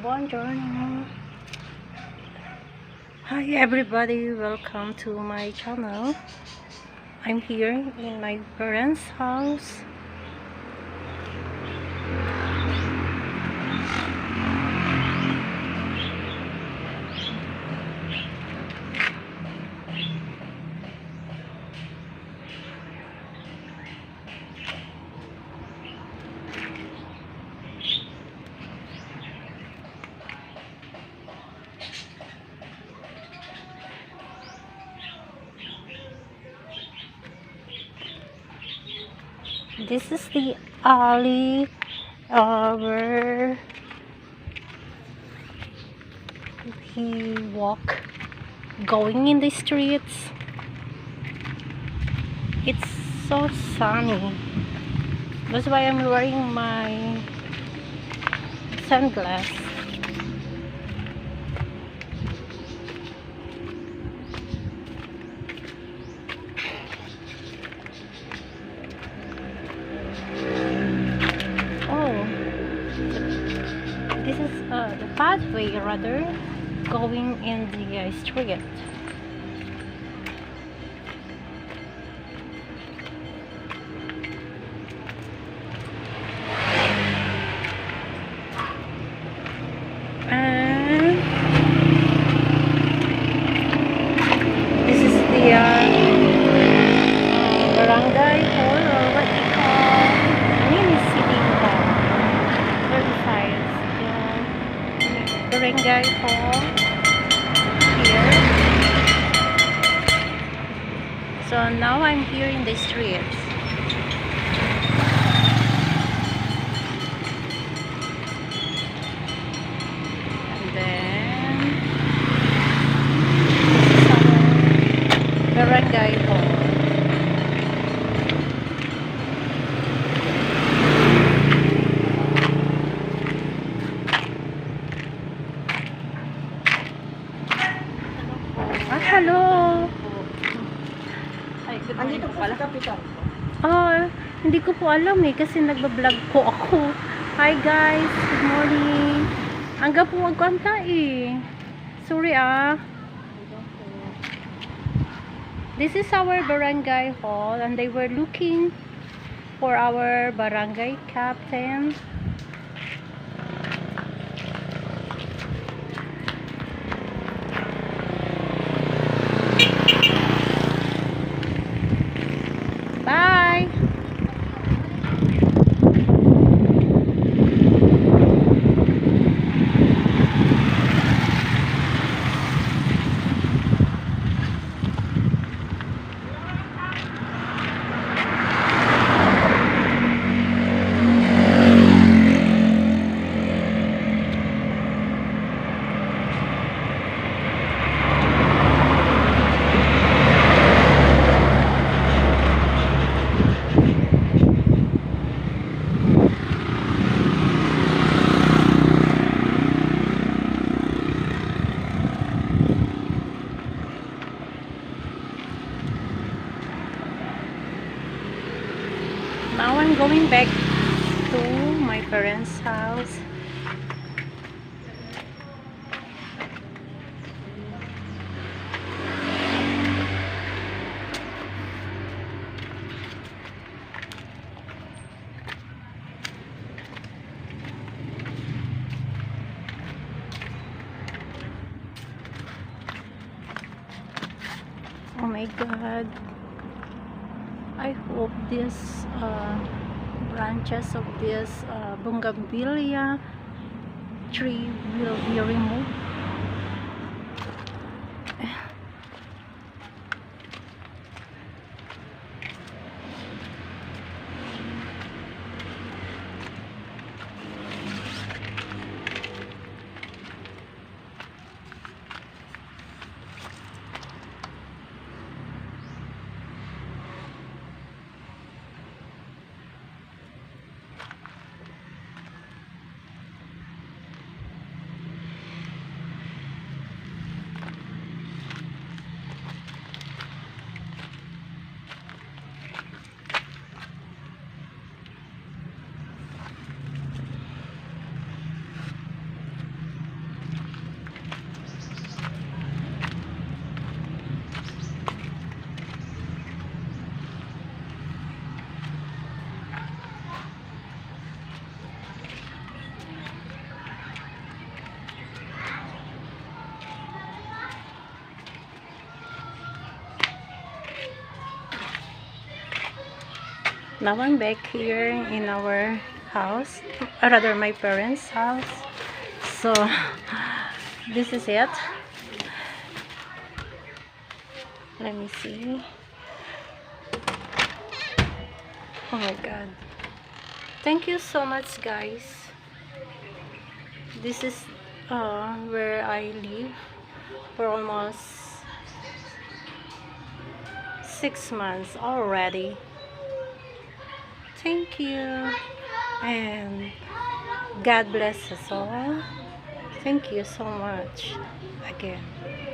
Buongiorno. Hi everybody, welcome to my channel. I'm here in my parents' house. This is the alley where he walk going in the streets. It's so sunny. That's why I'm wearing my sunglasses. This is the pathway rather going in the street. And this is the barangay hall, or what they call mini city hall. Where besides the barangay hall here. So now I'm here in the streets. And then this is our barangay hall. Hello! Andito po sa kapital. Hindi ko po alam kasi nagbablog po ako. Hi guys, good morning. Hanggang po magkanta Sorry This is our barangay hall and they were looking for our barangay captain. Bye! Now I'm going back to my parents' house. Oh my God. I hope this branches of this bougainvillea tree will be removed. Now I'm back here in our house, or rather my parents' house. So this is it. Let me see. Oh my god. Thank you so much, guys. This is where I live for almost 6 months already. Thank you. And God bless us all. Thank you so much again.